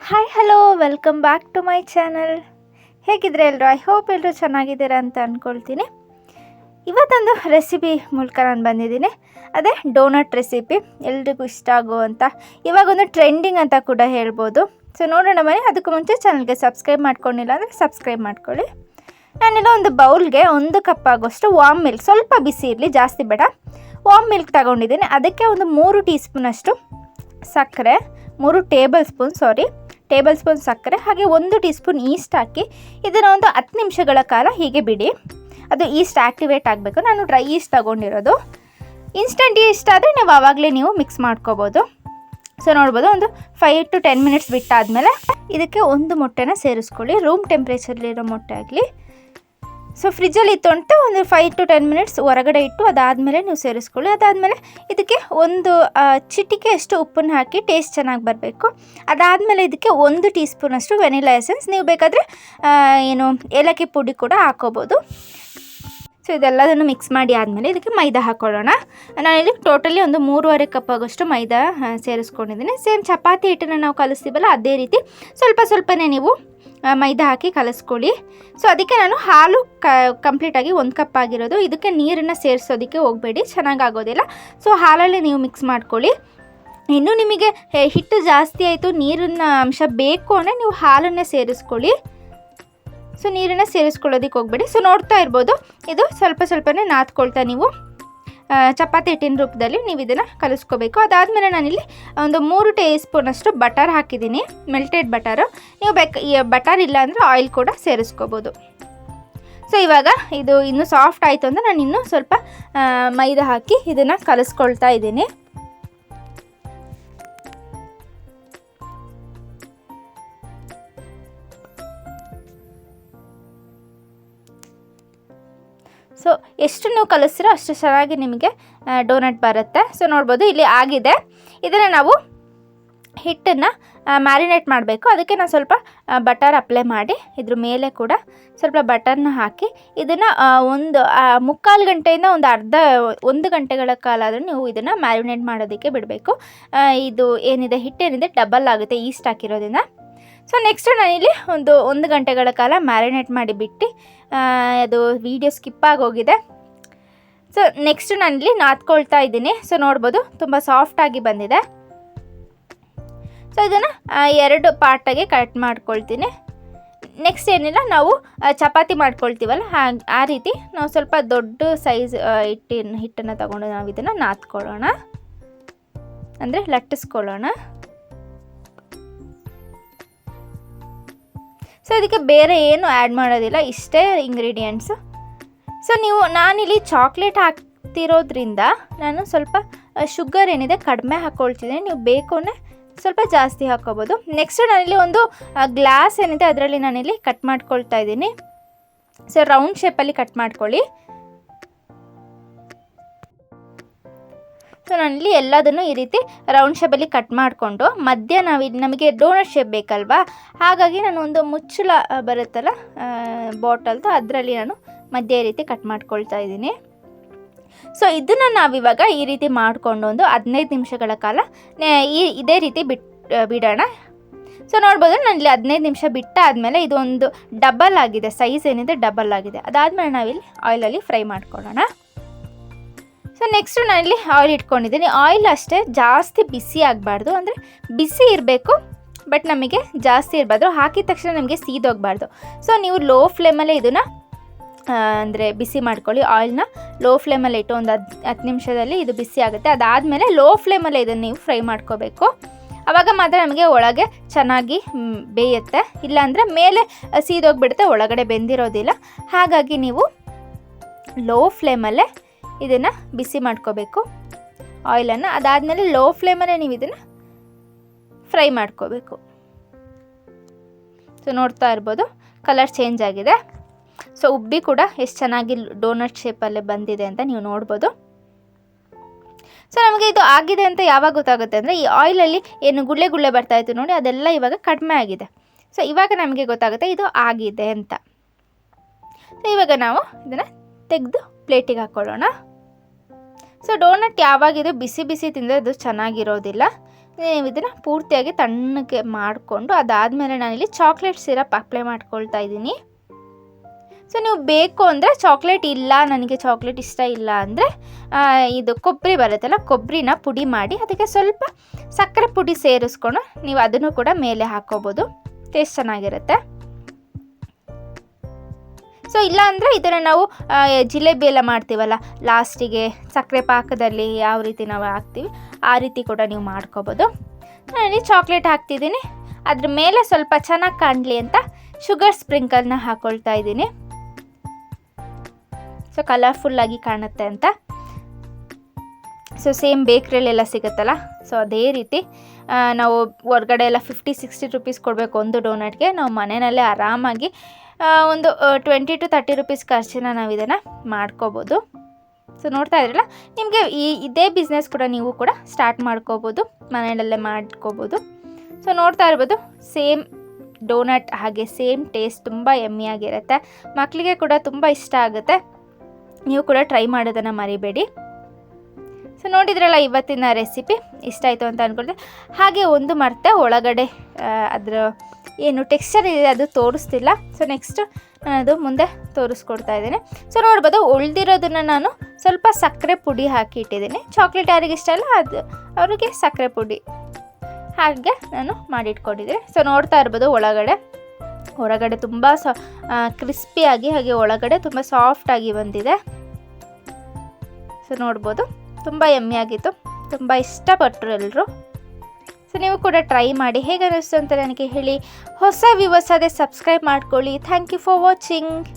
Hi hello welcome back to my channel. ಹೇಗಿದ್ರೆ ಎಲ್ಲರೂ? I hope ಎಲ್ಲರೂ ಚೆನ್ನಾಗಿದ್ದೀರಾ ಅಂತ ಅಂದ್ಕೊಳ್ತೀನಿ. ಇವತ್ತೊಂದು ರೆಸಿಪಿ ಮೂಲಕ ನಾನು ಬಂದಿದ್ದೀನಿ. ಅದೇ ಡೋನಟ್ ರೆಸಿಪಿ, ಎಲ್ರಿಗೂ ಇಷ್ಟ ಆಗುವಂಥ, ಇವಾಗೊಂದು ಟ್ರೆಂಡಿಂಗ್ ಅಂತ ಕೂಡ ಹೇಳ್ಬೋದು. ಸೊ ನೋಡೋಣ ಬನ್ನಿ. ಅದಕ್ಕೂ ಮುಂಚೆ ಚಾನಲ್ಗೆ ಸಬ್ಸ್ಕ್ರೈಬ್ ಮಾಡ್ಕೊಂಡಿಲ್ಲ ಅಂದರೆ ಸಬ್ಸ್ಕ್ರೈಬ್ ಮಾಡ್ಕೊಳ್ಳಿ. ನಾನೆಲ್ಲ ಒಂದು ಬೌಲ್ಗೆ 1 ಕಪ್ ಆಗೋಷ್ಟು ವಾಮ್ ಮಿಲ್ಕ್, ಸ್ವಲ್ಪ ಬಿಸಿ ಇರಲಿ, ಜಾಸ್ತಿ ಬೇಡ, ವಾಮ್ ಮಿಲ್ಕ್ ತಗೊಂಡಿದ್ದೀನಿ. ಅದಕ್ಕೆ ಒಂದು 3 ಟೀ ಸ್ಪೂನಷ್ಟು ಸಕ್ಕರೆ, 3 ಟೇಬಲ್ ಸ್ಪೂನ್ ಸಕ್ಕರೆ, ಹಾಗೆ 1 ಟೀ ಸ್ಪೂನ್ ಈಸ್ಟ್ ಹಾಕಿ ಇದನ್ನು ಒಂದು 10 ನಿಮಿಷಗಳ ಕಾಲ ಹೀಗೆ ಬಿಡಿ. ಅದು ಈಸ್ಟ್ ಆ್ಯಕ್ಟಿವೇಟ್ ಆಗಬೇಕು. ನಾನು ಡ್ರೈ ಈಸ್ಟ್ ತೊಗೊಂಡಿರೋದು. ಇನ್ಸ್ಟಂಟ್ ಈಸ್ಟ್ ಆದರೆ ನೀವು ಆವಾಗಲೇ ಮಿಕ್ಸ್ ಮಾಡ್ಕೋಬೋದು. ಸೊ ನೋಡ್ಬೋದು, ಒಂದು 5 to 10 ಮಿನಿಟ್ಸ್ ಬಿಟ್ಟಾದಮೇಲೆ ಇದಕ್ಕೆ 1 ಮೊಟ್ಟೆನ ಸೇರಿಸ್ಕೊಳ್ಳಿ. ರೂಮ್ ಟೆಂಪ್ರೇಚರ್ಲಿರೋ ಮೊಟ್ಟೆ ಆಗಲಿ. ಸೊ ಫ್ರಿಜ್ಜಲ್ಲಿ ಇತ್ತು ಅಂತ ಒಂದು 5 to 10 ಮಿನಿಟ್ಸ್ ಹೊರಗಡೆ ಇಟ್ಟು ಅದಾದಮೇಲೆ ನೀವು ಸೇರಿಸ್ಕೊಳ್ಳಿ. ಅದಾದಮೇಲೆ ಇದಕ್ಕೆ ಒಂದು ಚಿಟಿಕೆ ಅಷ್ಟು ಉಪ್ಪನ್ನು ಹಾಕಿ ಟೇಸ್ಟ್ ಚೆನ್ನಾಗಿ ಬರಬೇಕು. ಅದಾದಮೇಲೆ ಇದಕ್ಕೆ 1 ಟೀ ಸ್ಪೂನಷ್ಟು ವೆನಿಲಾ ಎಸೆನ್ಸ್, ನೀವು ಬೇಕಾದರೆ ಏಲಕ್ಕಿ ಪುಡಿ ಕೂಡ ಹಾಕೋಬೋದು. ಸೊ ಇದೆಲ್ಲದನ್ನು ಮಿಕ್ಸ್ ಮಾಡಿ ಆದಮೇಲೆ ಇದಕ್ಕೆ ಮೈದಾ ಹಾಕ್ಕೊಳ್ಳೋಣ. ನಾನಿಲ್ಲಿ ಟೋಟಲಿ ಒಂದು 3.5 ಕಪ್ ಆಗೋಷ್ಟು ಮೈದಾ ಸೇರಿಸ್ಕೊಂಡಿದ್ದೀನಿ. ಸೇಮ್ ಚಪಾತಿ ಹಿಟ್ಟನ್ನು ನಾವು ಕಲಿಸ್ತೀವಲ್ಲ ಅದೇ ರೀತಿ ಸ್ವಲ್ಪನೇ ನೀವು ಮೈದಾ ಹಾಕಿ ಕಲಿಸ್ಕೊಳ್ಳಿ. ಸೊ ಅದಕ್ಕೆ ನಾನು ಹಾಲು ಕಂಪ್ಲೀಟಾಗಿ 1 ಕಪ್ ಆಗಿರೋದು. ಇದಕ್ಕೆ ನೀರನ್ನು ಸೇರಿಸೋದಕ್ಕೆ ಹೋಗಬೇಡಿ, ಚೆನ್ನಾಗಾಗೋದಿಲ್ಲ. ಸೊ ಹಾಲಲ್ಲಿ ನೀವು ಮಿಕ್ಸ್ ಮಾಡ್ಕೊಳ್ಳಿ. ಇನ್ನೂ ನಿಮಗೆ ಹಿಟ್ಟು ಜಾಸ್ತಿ ಆಯಿತು, ನೀರಿನ ಅಂಶ ಬೇಕು ಅಂದರೆ ನೀವು ಹಾಲನ್ನೇ ಸೇರಿಸ್ಕೊಳ್ಳಿ. ಸೊ ನೀರನ್ನು ಸೇರಿಸ್ಕೊಳ್ಳೋದಕ್ಕೆ ಹೋಗಬೇಡಿ. ಸೊ ನೋಡ್ತಾ ಇರ್ಬೋದು, ಇದು ಸ್ವಲ್ಪನೇ ನಾದ್ಕೊಳ್ತಾ ನೀವು ಚಪಾತಿ ಹಿಟ್ಟಿನ ರೂಪದಲ್ಲಿ ನೀವು ಇದನ್ನು ಕಲಿಸ್ಕೋಬೇಕು. ಅದಾದಮೇಲೆ ನಾನಿಲ್ಲಿ ಒಂದು 3 ಟೀ ಸ್ಪೂನಷ್ಟು ಬಟರ್ ಹಾಕಿದ್ದೀನಿ, ಮೆಲ್ಟೆಡ್ ಬಟರು. ನೀವು ಬಟರ್ ಇಲ್ಲ ಅಂದರೆ ಆಯಿಲ್ ಕೂಡ ಸೇರಿಸ್ಕೋಬೋದು. ಸೊ ಇವಾಗ ಇದು ಇನ್ನೂ ಸಾಫ್ಟ್ ಆಯಿತು ಅಂದರೆ ನಾನು ಇನ್ನೂ ಸ್ವಲ್ಪ ಮೈದಾ ಹಾಕಿ ಇದನ್ನು ಕಲಿಸ್ಕೊಳ್ತಾ ಇದ್ದೀನಿ. ಸೊ ಎಷ್ಟು ನೀವು ಕಲಿಸ್ತೀರೋ ಅಷ್ಟು ಚೆನ್ನಾಗಿ ನಿಮಗೆ ಡೋನಟ್ ಬರುತ್ತೆ. ಸೊ ನೋಡ್ಬೋದು, ಇಲ್ಲಿ ಆಗಿದೆ. ಇದನ್ನು ನಾವು ಹಿಟ್ಟನ್ನು ಮ್ಯಾರಿನೇಟ್ ಮಾಡಬೇಕು. ಅದಕ್ಕೆ ನಾನು ಸ್ವಲ್ಪ ಬಟರ್ ಅಪ್ಲೈ ಮಾಡಿ ಇದ್ರ ಮೇಲೆ ಕೂಡ ಸ್ವಲ್ಪ ಬಟರ್ನ ಹಾಕಿ ಇದನ್ನು ಒಂದು 3/4 ಗಂಟೆಯಿಂದ 1 ಗಂಟೆಗಳ ಕಾಲ ಆದರೂ ನೀವು ಇದನ್ನು ಮ್ಯಾರಿನೇಟ್ ಮಾಡೋದಕ್ಕೆ ಬಿಡಬೇಕು. ಇದು ಏನಿದೆ ಹಿಟ್ಟೇನಿದೆ ಡಬಲ್ ಆಗುತ್ತೆ ಈಸ್ಟ್ ಹಾಕಿರೋದ್ರಿಂದ. ಸೊ ನೆಕ್ಸ್ಟ್ ನಾನಿಲ್ಲಿ 1 ಗಂಟೆಗಳ ಕಾಲ ಮ್ಯಾರಿನೇಟ್ ಮಾಡಿಬಿಟ್ಟು, ಅದು ವಿಡಿಯೋ ಸ್ಕಿಪ್ ಆಗೋಗಿದೆ. ಸೊ ನೆಕ್ಸ್ಟ್ ನಾನಿಲ್ಲಿ ನಾದ್ಕೊಳ್ತಾ ಇದ್ದೀನಿ. ಸೊ ನೋಡ್ಬೋದು, ತುಂಬ ಸಾಫ್ಟಾಗಿ ಬಂದಿದೆ. ಸೊ ಇದನ್ನು 2 ಪಾರ್ಟಾಗಿ ಕಟ್ ಮಾಡ್ಕೊಳ್ತೀನಿ. ನೆಕ್ಸ್ಟ್ ಏನಿಲ್ಲ, ನಾವು ಚಪಾತಿ ಮಾಡ್ಕೊಳ್ತೀವಲ್ಲ ಆ ರೀತಿ ನಾವು ಸ್ವಲ್ಪ ದೊಡ್ಡ ಸೈಜ್ ಹಿಟ್ಟನ್ನು ತಗೊಂಡು ನಾವು ಇದನ್ನು ನಾದ್ಕೊಳ್ಳೋಣ, ಅಂದರೆ ಲಟ್ಟಿಸ್ಕೊಳ್ಳೋಣ. ಸೊ ಇದಕ್ಕೆ ಬೇರೆ ಏನು ಆ್ಯಡ್ ಮಾಡೋದಿಲ್ಲ, ಇಷ್ಟೇ ಇಂಗ್ರೀಡಿಯೆಂಟ್ಸು. ಸೊ ನಾನಿಲ್ಲಿ ಚಾಕ್ಲೇಟ್ ಹಾಕ್ತಿರೋದ್ರಿಂದ ನಾನು ಸ್ವಲ್ಪ ಶುಗರ್ ಏನಿದೆ ಕಡಿಮೆ ಹಾಕ್ಕೊಳ್ತಿದ್ದೀನಿ. ನೀವು ಬೇಕು ಅಂದರೆ ಸ್ವಲ್ಪ ಜಾಸ್ತಿ ಹಾಕ್ಕೋಬೋದು. ನೆಕ್ಸ್ಟ್ ನಾನಿಲ್ಲಿ ಒಂದು ಗ್ಲಾಸ್ ಏನಿದೆ ಅದರಲ್ಲಿ ನಾನಿಲ್ಲಿ ಕಟ್ ಮಾಡ್ಕೊಳ್ತಾ ಇದ್ದೀನಿ. ಸೊ ರೌಂಡ್ ಶೇಪಲ್ಲಿ ಕಟ್ ಮಾಡ್ಕೊಳ್ಳಿ. ಸೊ ನಾನಿಲ್ಲಿ ಎಲ್ಲದನ್ನು ಈ ರೀತಿ ರೌಂಡ್ ಶೇಪಲ್ಲಿ ಕಟ್ ಮಾಡಿಕೊಂಡು ಮಧ್ಯ ನಮಗೆ ಡೋನಟ್ ಶೇಪ್ ಬೇಕಲ್ವಾ, ಹಾಗಾಗಿ ನಾನು ಒಂದು ಮುಚ್ಚಳ ಬರುತ್ತಲ್ಲ ಬಾಟಲ್ದು, ಅದರಲ್ಲಿ ನಾನು ಮಧ್ಯ ಈ ರೀತಿ ಕಟ್ ಮಾಡ್ಕೊಳ್ತಾ ಇದ್ದೀನಿ. ಸೊ ಇದನ್ನು ನಾವಿವಾಗ ಈ ರೀತಿ ಮಾಡಿಕೊಂಡು ಒಂದು 15 ನಿಮಿಷಗಳ ಕಾಲ ಇದೇ ರೀತಿ ಬಿಡೋಣ. ಸೊ ನೋಡ್ಬೋದು, ನಾನಿಲ್ಲಿ 15 ನಿಮಿಷ ಬಿಟ್ಟಾದಮೇಲೆ ಇದು ಒಂದು ಡಬಲ್ ಆಗಿದೆ, ಸೈಜ್ ಏನಿದೆ ಡಬಲ್ ಆಗಿದೆ. ಅದಾದಮೇಲೆ ನಾವಿಲ್ಲಿ ಆಯಿಲಲ್ಲಿ ಫ್ರೈ ಮಾಡ್ಕೊಳ್ಳೋಣ. ಸೊ ನೆಕ್ಸ್ಟು ನಾನಿಲ್ಲಿ ಆಯಿಲ್ ಇಟ್ಕೊಂಡಿದ್ದೀನಿ. ಆಯಿಲ್ ಅಷ್ಟೇ ಜಾಸ್ತಿ ಬಿಸಿ ಆಗಬಾರ್ದು, ಅಂದರೆ ಬಿಸಿ ಇರಬೇಕು ಬಟ್ ನಮಗೆ ಜಾಸ್ತಿ ಇರಬಾರ್ದು. ಹಾಕಿದ ತಕ್ಷಣ ನಮಗೆ ಸೀದೋಗಬಾರ್ದು. ಸೊ ನೀವು ಲೋ ಫ್ಲೇಮಲ್ಲೇ ಇದನ್ನು ಅಂದರೆ ಬಿಸಿ ಮಾಡ್ಕೊಳ್ಳಿ. ಆಯಿಲ್ನ ಲೋ ಫ್ಲೇಮಲ್ಲಿ ಇಟ್ಟು ಒಂದು 10 ನಿಮಿಷದಲ್ಲಿ ಇದು ಬಿಸಿ ಆಗುತ್ತೆ. ಅದಾದಮೇಲೆ ಲೋ ಫ್ಲೇಮಲ್ಲೇ ಇದನ್ನು ನೀವು ಫ್ರೈ ಮಾಡ್ಕೋಬೇಕು. ಆವಾಗ ಮಾತ್ರ ನಮಗೆ ಒಳಗೆ ಚೆನ್ನಾಗಿ ಬೇಯುತ್ತೆ, ಇಲ್ಲಾಂದರೆ ಮೇಲೆ ಸೀದೋಗಿಬಿಡುತ್ತೆ, ಒಳಗಡೆ ಬೆಂದಿರೋದಿಲ್ಲ. ಹಾಗಾಗಿ ನೀವು ಲೋ ಫ್ಲೇಮಲ್ಲೇ ಇದನ್ನು ಬಿಸಿ ಮಾಡ್ಕೋಬೇಕು ಆಯಿಲನ್ನು. ಅದಾದಮೇಲೆ ಲೋ ಫ್ಲೇಮಲ್ಲೇ ನೀವು ಇದನ್ನು ಫ್ರೈ ಮಾಡ್ಕೋಬೇಕು. ಸೊ ನೋಡ್ತಾ ಇರ್ಬೋದು, ಕಲರ್ ಚೇಂಜ್ ಆಗಿದೆ. ಸೊ ಉಬ್ಬಿ ಕೂಡ ಎಷ್ಟು ಚೆನ್ನಾಗಿ ಡೋನಟ್ ಶೇಪಲ್ಲೇ ಬಂದಿದೆ ಅಂತ ನೀವು ನೋಡ್ಬೋದು. ಸೊ ನಮಗೆ ಇದು ಆಗಿದೆ ಅಂತ ಯಾವಾಗ ಗೊತ್ತಾಗುತ್ತೆ ಅಂದರೆ, ಈ ಆಯಿಲಲ್ಲಿ ಏನು ಗುಳ್ಳೆ ಬರ್ತಾಯಿತ್ತು ನೋಡಿ, ಅದೆಲ್ಲ ಇವಾಗ ಕಡಿಮೆ ಆಗಿದೆ. ಸೊ ಇವಾಗ ನಮಗೆ ಗೊತ್ತಾಗುತ್ತೆ ಇದು ಆಗಿದೆ ಅಂತ. ಸೊ ಇವಾಗ ನಾವು ಇದನ್ನು ತೆಗೆದು ಪ್ಲೇಟಿಗೆ ಹಾಕ್ಕೊಳ್ಳೋಣ. ಸೊ ಡೋನಟ್ ಯಾವಾಗಿದು ಬಿಸಿ ತಿಂದರೆ ಅದು ಚೆನ್ನಾಗಿರೋದಿಲ್ಲ. ನೀವು ಇದನ್ನು ಪೂರ್ತಿಯಾಗಿ ತಣ್ಣಗೆ ಮಾಡಿಕೊಂಡು ಅದಾದಮೇಲೆ ನಾನಿಲ್ಲಿ ಚಾಕ್ಲೇಟ್ ಸಿರಪ್ ಅಪ್ಲೈ ಮಾಡ್ಕೊಳ್ತಾ ಇದ್ದೀನಿ. ಸೊ ನೀವು ಬೇಕು ಅಂದರೆ ಚಾಕ್ಲೇಟ್ ಇಲ್ಲ, ನನಗೆ ಚಾಕ್ಲೇಟ್ ಇಷ್ಟ ಇಲ್ಲ ಅಂದರೆ ಇದು ಕೊಬ್ಬರಿ ಬರುತ್ತಲ್ಲ, ಕೊಬ್ಬರಿನ ಪುಡಿ ಮಾಡಿ ಅದಕ್ಕೆ ಸ್ವಲ್ಪ ಸಕ್ಕರೆ ಪುಡಿ ಸೇರಿಸ್ಕೊಂಡು ನೀವು ಅದನ್ನು ಕೂಡ ಮೇಲೆ ಹಾಕ್ಕೋಬೋದು, ಟೇಸ್ಟ್ ಚೆನ್ನಾಗಿರುತ್ತೆ. ಸೊ ಇಲ್ಲ ಅಂದರೆ ಇದನ್ನು ನಾವು ಜಿಲೇಬಿ ಎಲ್ಲ ಮಾಡ್ತೀವಲ್ಲ ಲಾಸ್ಟಿಗೆ ಸಕ್ಕರೆ ಪಾಕದಲ್ಲಿ ಯಾವ ರೀತಿ ನಾವು ಹಾಕ್ತೀವಿ ಆ ರೀತಿ ಕೂಡ ನೀವು ಮಾಡ್ಕೋಬೋದು. ನಾನಿಲ್ಲಿ ಚಾಕ್ಲೇಟ್ ಹಾಕ್ತಿದ್ದೀನಿ, ಅದ್ರ ಮೇಲೆ ಸ್ವಲ್ಪ ಚೆನ್ನಾಗಿ ಕಾಣಲಿ ಅಂತ ಶುಗರ್ ಸ್ಪ್ರಿಂಕಲ್ನ ಹಾಕ್ಕೊಳ್ತಾ ಇದ್ದೀನಿ. ಸೊ ಕಲರ್ಫುಲ್ಲಾಗಿ ಕಾಣುತ್ತೆ ಅಂತ. ಸೊ ಸೇಮ್ ಬೇಕ್ರಿಯಲ್ಲೆಲ್ಲ ಸಿಗುತ್ತಲ್ಲ, ಸೊ ಅದೇ ರೀತಿ ನಾವು ಹೊರಗಡೆ ಎಲ್ಲ 50-60 ರೂಪೀಸ್ ಕೊಡಬೇಕು ಒಂದು ಡೋನಟ್ಗೆ. ನಾವು ಮನೆಯಲ್ಲೇ ಆರಾಮಾಗಿ ಒಂದು 20 to 30 ರೂಪೀಸ್ ಖರ್ಚಿನ ನಾವು ಇದನ್ನು ಮಾಡ್ಕೋಬೋದು. ಸೊ ನೋಡ್ತಾ ಇದ್ರಲ್ಲ, ನಿಮಗೆ ಇದೇ ಬಿಸ್ನೆಸ್ ಕೂಡ ನೀವು ಕೂಡ ಸ್ಟಾರ್ಟ್ ಮಾಡ್ಕೋಬೋದು, ಮನೆಯಲ್ಲೇ ಮಾಡ್ಕೋಬೋದು. ಸೊ ನೋಡ್ತಾ ಇರ್ಬೋದು, ಸೇಮ್ ಡೋನಟ್ ಹಾಗೆ ಸೇಮ್ ಟೇಸ್ಟ್ ತುಂಬ ಯಮ್ಮಿಯಾಗಿರುತ್ತೆ. ಮಕ್ಕಳಿಗೆ ಕೂಡ ತುಂಬ ಇಷ್ಟ ಆಗುತ್ತೆ. ನೀವು ಕೂಡ ಟ್ರೈ ಮಾಡೋದನ್ನು ಮರಿಬೇಡಿ. ಸೊ ನೋಡಿದ್ರಲ್ಲ ಇವತ್ತಿನ ರೆಸಿಪಿ, ಇಷ್ಟ ಆಯಿತು ಅಂತ ಅಂದ್ಕೊಳ್ತೀನಿ. ಹಾಗೆ ಒಂದು ಮರ್ತೆ ಒಳಗಡೆ ಅದರ ಏನು ಟೆಕ್ಸ್ಚರ್ ಇದೆ ಅದು ತೋರಿಸ್ತಿಲ್ಲ. ಸೊ ನೆಕ್ಸ್ಟ್ ನಾನು ಅದು ಮುಂದೆ ತೋರಿಸ್ಕೊಡ್ತಾ ಇದ್ದೀನಿ. ಸೊ ನೋಡ್ಬೋದು, ಉಳಿದಿರೋದನ್ನು ನಾನು ಸ್ವಲ್ಪ ಸಕ್ಕರೆ ಪುಡಿ ಹಾಕಿ ಇಟ್ಟಿದ್ದೀನಿ. ಚಾಕ್ಲೇಟ್ ಯಾರಿಗೆ ಇಷ್ಟ ಇಲ್ಲ ಅದು ಅವರಿಗೆ ಸಕ್ಕರೆ ಪುಡಿ ಹಾಗೆ ನಾನು ಮಾಡಿಟ್ಕೊಂಡಿದ್ದೀನಿ. ಸೊ ನೋಡ್ತಾ ಇರ್ಬೋದು, ಹೊರಗಡೆ ತುಂಬ ಕ್ರಿಸ್ಪಿಯಾಗಿ ಹಾಗೆ ಒಳಗಡೆ ತುಂಬ ಸಾಫ್ಟಾಗಿ ಬಂದಿದೆ. ಸೊ ನೋಡ್ಬೋದು, ತುಂಬ ಯಮ್ಮಿಯಾಗಿತ್ತು, ತುಂಬ ಇಷ್ಟಪಟ್ಟರು ಎಲ್ಲರೂ. ಸೊ ನೀವು ಕೂಡ ಟ್ರೈ ಮಾಡಿ, ಹೇಗೆ ಅನ್ನಿಸ್ತು ಅಂತ ನನಗೆ ಹೇಳಿ. ಹೊಸ ವ್ಯೂವರ್ಸ್ ಅದೇ ಸಬ್ಸ್ಕ್ರೈಬ್ ಮಾಡ್ಕೊಳ್ಳಿ. Thank you for watching.